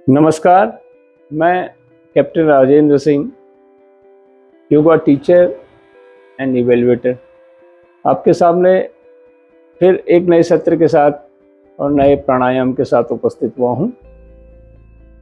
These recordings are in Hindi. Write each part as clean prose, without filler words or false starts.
नमस्कार, मैं captain Rajendra Singh, yoga teacher and evaluator, आपके सामने फिर एक नए सत्र के साथ और नए प्राणायाम के साथ उपस्थित हुआ हूँ।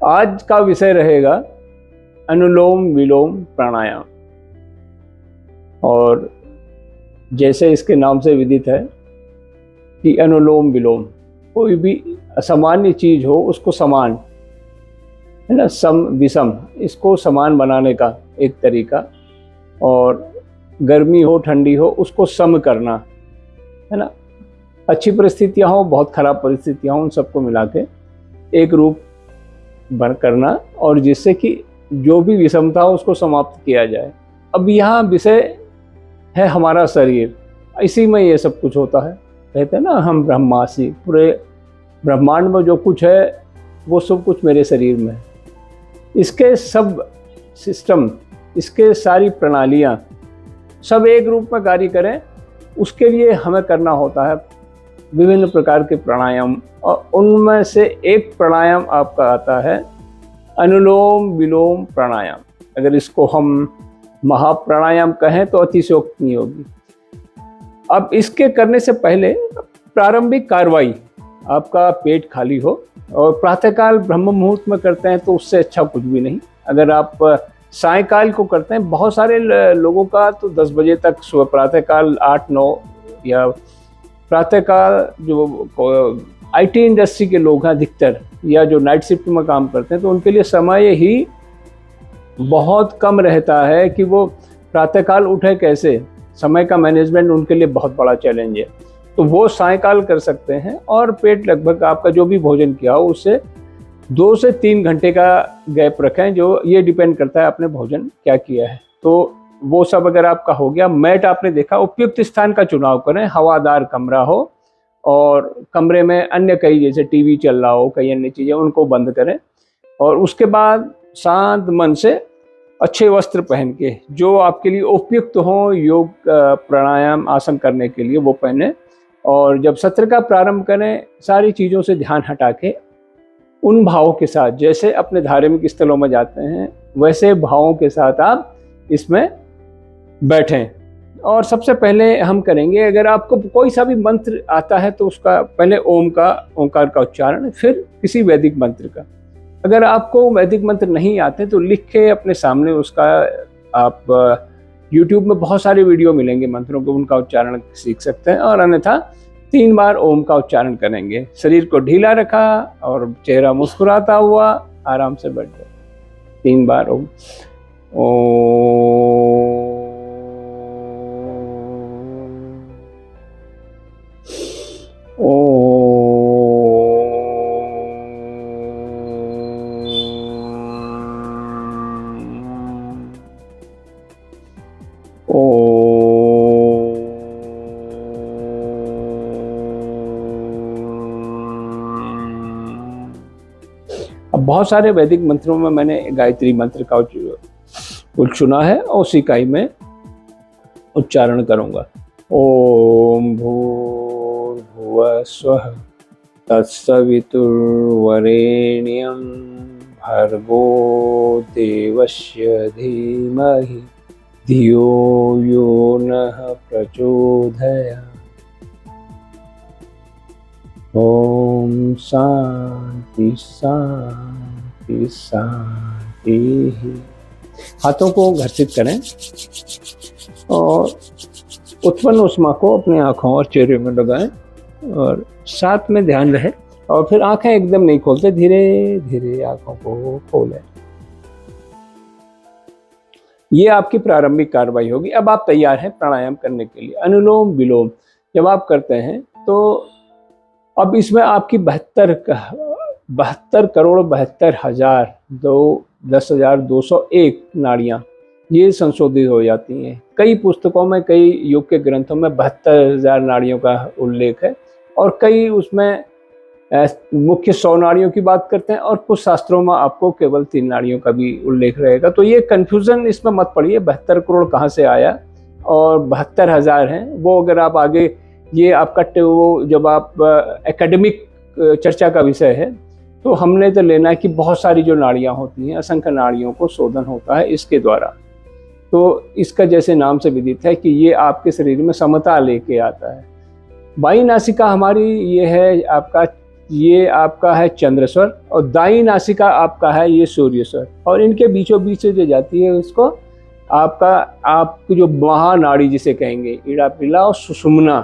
आज का विषय रहेगा अनुलोम विलोम प्राणायाम। और जैसे इसके नाम से विदित है कि अनुलोम विलोम, कोई भी असामान्य चीज़ हो उसको समान, है ना, सम विषम, इसको समान बनाने का एक तरीका, और गर्मी हो ठंडी हो उसको सम करना, है ना, अच्छी परिस्थितियाँ हो बहुत ख़राब परिस्थितियाँ हो उन सबको मिला के एक रूप बन करना, और जिससे कि जो भी विषमता हो उसको समाप्त किया जाए। अब यहाँ विषय है हमारा शरीर, इसी में ये सब कुछ होता है। कहते हैं ना हम ब्रह्मासी, पूरे ब्रह्मांड में जो कुछ है वो सब कुछ मेरे शरीर में है। इसके सब सिस्टम, इसके सारी प्रणालियाँ सब एक रूप में कार्य करें, उसके लिए हमें करना होता है विभिन्न प्रकार के प्राणायाम। और उनमें से एक प्राणायाम आपका आता है अनुलोम विलोम प्राणायाम। अगर इसको हम महाप्राणायाम कहें तो अतिशयोक्ति नहीं होगी। अब इसके करने से पहले प्रारंभिक कार्रवाई, आपका पेट खाली हो और प्रातःकाल ब्रह्म मुहूर्त में करते हैं तो उससे अच्छा कुछ भी नहीं। अगर आप सायंकाल को करते हैं, बहुत सारे लोगों का तो 10 बजे तक, सुबह प्रातःकाल 8-9, या प्रातःकाल जो आईटी इंडस्ट्री के लोग हैं अधिकतर, या जो नाइट शिफ्ट में काम करते हैं, तो उनके लिए समय ही बहुत कम रहता है कि वो प्रातःकाल उठे कैसे। समय का मैनेजमेंट उनके लिए बहुत बड़ा चैलेंज है। तो वो सायंकाल कर सकते हैं, और पेट लगभग आपका जो भी भोजन किया हो उससे 2 से 3 घंटे का गैप रखें, जो ये डिपेंड करता है आपने भोजन क्या किया है। तो वो सब अगर आपका हो गया, मैट आपने देखा, उपयुक्त स्थान का चुनाव करें, हवादार कमरा हो, और कमरे में अन्य कई जैसे टीवी चल रहा हो, कई अन्य चीज़ें, उनको बंद करें। और उसके बाद शांत मन से अच्छे वस्त्र पहन के जो आपके लिए उपयुक्त हो योग प्राणायाम आसन करने के लिए वो पहने। और जब सत्र का प्रारंभ करें, सारी चीज़ों से ध्यान हटा के उन भावों के साथ, जैसे अपने धार्मिक स्थलों में जाते हैं वैसे भावों के साथ आप इसमें बैठें। और सबसे पहले हम करेंगे, अगर आपको कोई सा भी मंत्र आता है तो उसका पहले ओंकार का उच्चारण, फिर किसी वैदिक मंत्र का। अगर आपको वैदिक मंत्र नहीं आते तो लिख के अपने सामने उसका, आप YouTube में बहुत सारे वीडियो मिलेंगे मंत्रों के, उनका उच्चारण सीख सकते हैं। और अन्यथा 3 बार ओम का उच्चारण करेंगे। शरीर को ढीला रखा और चेहरा मुस्कुराता हुआ आराम से बैठ जाए। 3 बार ओम। अब बहुत सारे वैदिक मंत्रों में मैंने गायत्री मंत्र का चुना है, और उसी का ही मैं उच्चारण करूंगा। ओम भूर्भुवः स्वः तत्सवितुर्वरेण्यं भर्गो देवस्य धीमहि धियो यो नः प्रचोदयात्। ओम शांति शांति शांति। हाथों को घर्षित करें और उत्पन्न ऊष्मा को अपने आँखों और चेहरे में लगाएं, और साथ में ध्यान रहे। और फिर आंखें एकदम नहीं खोलते, धीरे धीरे आंखों को खोलें। ये आपकी प्रारंभिक कार्रवाई होगी। अब आप तैयार हैं प्राणायाम करने के लिए। अनुलोम विलोम जब आप करते हैं तो अब इसमें आपकी 72,72,72,201 नाड़ियाँ ये संशोधित हो जाती हैं। कई पुस्तकों में, कई योग के ग्रंथों में 72,000 नाड़ियों का उल्लेख है, और कई उसमें मुख्य 100 नाड़ियों की बात करते हैं, और कुछ शास्त्रों में आपको केवल 3 नाड़ियों का भी उल्लेख रहेगा। तो ये कन्फ्यूज़न इसमें मत पड़िए, 72 करोड़ कहाँ से आया और 72,000 हैं। वो अगर आप आगे, ये आपका वो जब आप एकेडमिक चर्चा का विषय है, तो हमने तो लेना है कि बहुत सारी जो नाड़ियाँ होती हैं, असंख्य नाड़ियों को शोधन होता है इसके द्वारा। तो इसका जैसे नाम से विदित है कि ये आपके शरीर में समता लेके आता है। बाई नासिका हमारी ये आपका है चंद्र स्वर, और दाई नासिका आपका है ये सूर्य स्वर, और इनके बीचों बीच से जो जाती है उसको आपकी जो महानाड़ी जिसे कहेंगे, ईड़ा पिला और सुषुम्ना,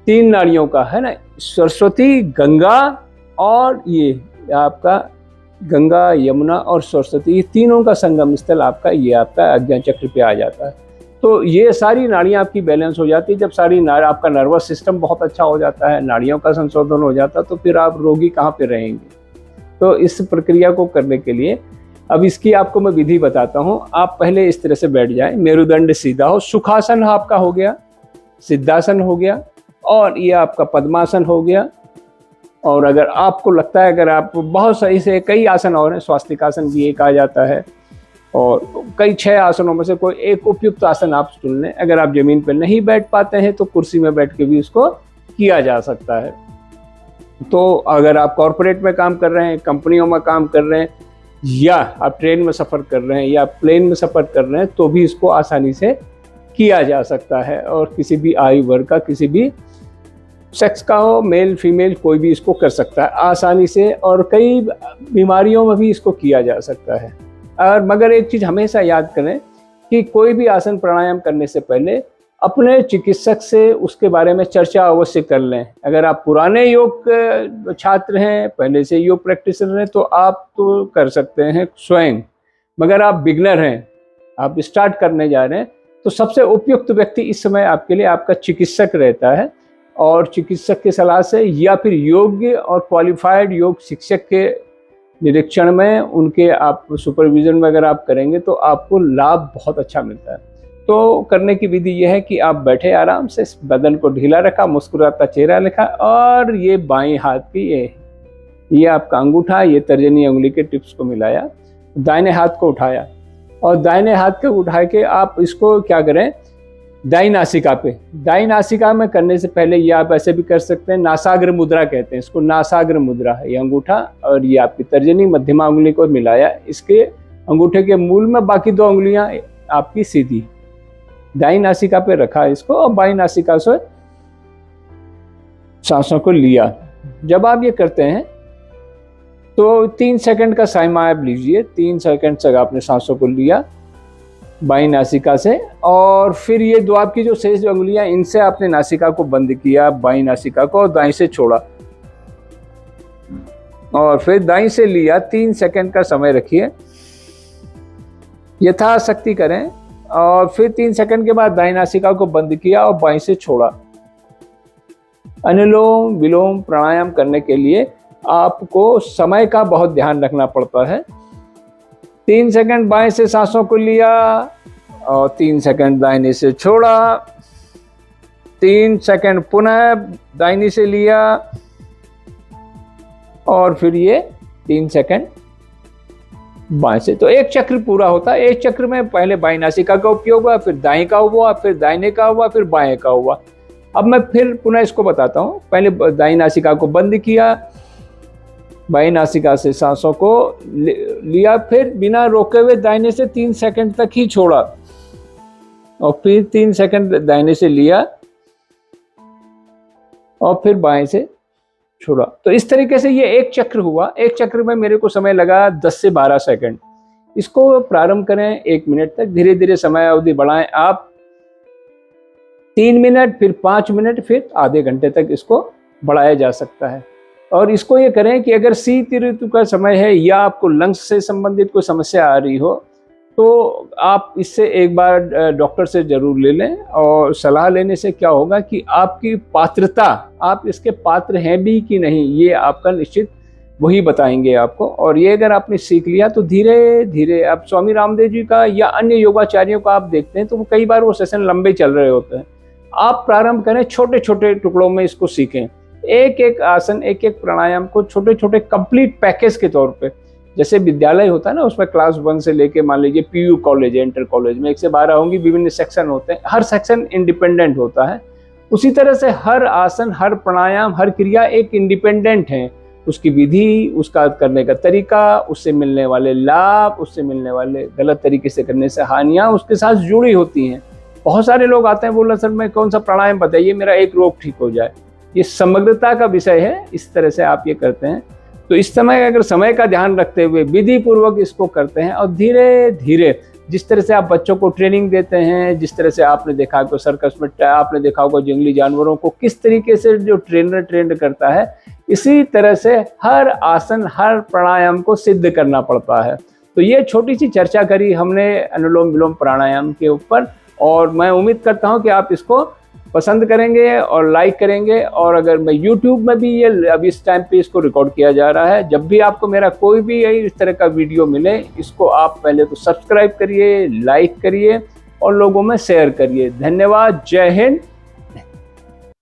3 नाड़ियों का है ना, सरस्वती, गंगा और ये आपका गंगा, यमुना और सरस्वती, ये तीनों का संगम स्थल आपका ये आपका आज्ञा चक्र पे आ जाता है। तो ये सारी नाड़ियाँ आपकी बैलेंस हो जाती है। जब आपका नर्वस सिस्टम बहुत अच्छा हो जाता है, नाड़ियों का संशोधन हो जाता है, तो फिर आप रोगी कहाँ पे रहेंगे। तो इस प्रक्रिया को करने के लिए अब इसकी आपको मैं विधि बताता हूँ। आप पहले इस तरह से बैठ जाएं, मेरुदंड सीधा हो, सुखासन आपका हो गया, सिद्धासन हो गया, और ये आपका पद्मासन हो गया। और अगर आपको लगता है, अगर आप बहुत सही से, कई आसन और हैं, स्वास्तिकासन भी एक आ जाता है, और कई 6 आसनों में से कोई एक उपयुक्त आसन आप चुन लें। अगर आप जमीन पर नहीं बैठ पाते हैं तो कुर्सी में बैठ के भी इसको किया जा सकता है। तो अगर आप कॉरपोरेट में काम कर रहे हैं, कंपनियों में काम कर रहे हैं, या आप ट्रेन में सफ़र कर रहे हैं, या प्लेन में सफ़र कर रहे हैं, तो भी इसको आसानी से किया जा सकता है। और किसी भी आयु वर्ग का, किसी भी सेक्स का हो, मेल फीमेल, कोई भी इसको कर सकता है आसानी से, और कई बीमारियों में भी इसको किया जा सकता है। और मगर एक चीज़ हमेशा याद करें कि कोई भी आसन प्राणायाम करने से पहले अपने चिकित्सक से उसके बारे में चर्चा अवश्य कर लें। अगर आप पुराने योग छात्र हैं, पहले से योग प्रैक्टिशनर हैं, तो आप तो कर सकते हैं स्वयं। मगर आप बिगनर हैं, आप स्टार्ट करने जा रहे हैं, तो सबसे उपयुक्त व्यक्ति इस समय आपके लिए आपका चिकित्सक रहता है। और चिकित्सक की सलाह से, या फिर योग्य और क्वालिफाइड योग शिक्षक के निरीक्षण में, उनके आप सुपरविजन में अगर आप करेंगे तो आपको लाभ बहुत अच्छा मिलता है। तो करने की विधि यह है कि आप बैठे आराम से, बदन को ढीला रखा, मुस्कुराता चेहरा रखा, और ये बाएं हाथ की ये आपका अंगूठा, ये तर्जनी उंगली के टिप्स को मिलाया, दाहिने हाथ को उठाया, और दाहिने हाथ को उठा के आप इसको क्या करें, दाई नासिका पे, दाई नासिका में करने से पहले ये आप ऐसे भी कर सकते हैं, नासाग्र मुद्रा कहते हैं इसको, नासाग्र मुद्रा है। ये अंगूठा और ये आपकी तर्जनी मध्यमा उंगली को मिलाया, इसके अंगूठे के मूल में बाकी 2 उंगलियां आपकी सीधी दाई नासिका पे रखा इसको, और बाई नासिका से सांसों को लिया। जब आप ये करते हैं तो 3 सेकंड का समय आप लीजिए। 3 सेकंड तक आपने सांसों को लिया बाई नासिका से, और फिर ये 2 आपकी जो शेष उंगलियां, इनसे आपने नासिका को बंद किया, बाई नासिका को, और दाएं से छोड़ा, और फिर दाएं से लिया। 3 सेकंड का समय रखिए, यथाशक्ति करें, और फिर 3 सेकंड के बाद दाएं नासिका को बंद किया और बाएं से छोड़ा। अनुलोम विलोम प्राणायाम करने के लिए आपको समय का बहुत ध्यान रखना पड़ता है। 3 सेकंड बाएं से सांसों को लिया, और 3 सेकंड दाहिने से छोड़ा, 3 सेकंड पुनः दाहिने से लिया, और फिर ये 3 सेकंड बाएं से। तो एक चक्र पूरा होता है। एक चक्र में पहले बाईं नासिका का उपयोग हुआ, फिर दाएं का हुआ, फिर दाहिने का हुआ, फिर बाएं का हुआ। अब मैं फिर पुनः इसको बताता हूँ। पहले दाईं नासिका को बंद किया, बाईं नासिका से सांसों को लिया, फिर बिना रोके हुए दाहिने से 3 सेकंड तक ही छोड़ा, और फिर 3 सेकंड दाहिने से लिया, और फिर बाएं से छोड़ा। तो इस तरीके से ये एक चक्र हुआ। एक चक्र में मेरे को समय लगा 10 से 12 सेकंड। इसको प्रारंभ करें 1 मिनट तक, धीरे धीरे समय अवधि बढ़ाएं आप 3 मिनट, फिर 5 मिनट, फिर आधे घंटे तक इसको बढ़ाया जा सकता है। और इसको ये करें कि अगर शीत ऋतु का समय है, या आपको लंग्स से संबंधित कोई समस्या आ रही हो, तो आप इससे एक बार डॉक्टर से ज़रूर ले लें। और सलाह लेने से क्या होगा कि आपकी पात्रता, आप इसके पात्र हैं भी कि नहीं, ये आपका निश्चित वही बताएंगे आपको। और ये अगर आपने सीख लिया तो धीरे धीरे, आप स्वामी रामदेव जी का या अन्य योगाचार्यों का आप देखते हैं तो कई बार वो सेशन लंबे चल रहे होते हैं। आप प्रारंभ करें, छोटे छोटे टुकड़ों में इसको सीखें। एक एक आसन, एक एक प्राणायाम को छोटे छोटे कंप्लीट पैकेज के तौर पे, जैसे विद्यालय होता है ना, उसमें क्लास 1 से लेके मान लीजिए PU कॉलेज है, इंटर कॉलेज में 1 से 12 होंगी, विभिन्न सेक्शन होते हैं, हर सेक्शन इंडिपेंडेंट होता है। उसी तरह से हर आसन, हर प्राणायाम, हर क्रिया एक इंडिपेंडेंट है। उसकी विधि, उसका करने का तरीका, उससे मिलने वाले लाभ, उससे मिलने वाले गलत तरीके से करने से हानियाँ उसके साथ जुड़ी होती हैं। बहुत सारे लोग आते हैं, बोला सर मैं कौन सा प्राणायाम बताइए मेरा एक रोग ठीक हो जाए। ये समग्रता का विषय है, इस तरह से आप ये करते हैं तो इस समय अगर समय का ध्यान रखते हुए विधि पूर्वक इसको करते हैं और धीरे धीरे जिस तरह से आप बच्चों को ट्रेनिंग देते हैं, जिस तरह से आपने देखा कि सर्कस में आपने देखा होगा जंगली जानवरों को किस तरीके से जो ट्रेनर ट्रेंड करता है, इसी तरह से हर आसन हर प्राणायाम को सिद्ध करना पड़ता है। तो ये छोटी सी चर्चा करी हमने अनुलोम विलोम प्राणायाम के ऊपर, और मैं उम्मीद करता हूँ कि आप इसको पसंद करेंगे और लाइक करेंगे। और अगर मैं YouTube में भी ये अभी इस टाइम पे इसको रिकॉर्ड किया जा रहा है, जब भी आपको मेरा कोई भी इस तरह का वीडियो मिले, इसको आप पहले तो सब्सक्राइब करिए, लाइक करिए और लोगों में शेयर करिए। धन्यवाद। जय हिंद।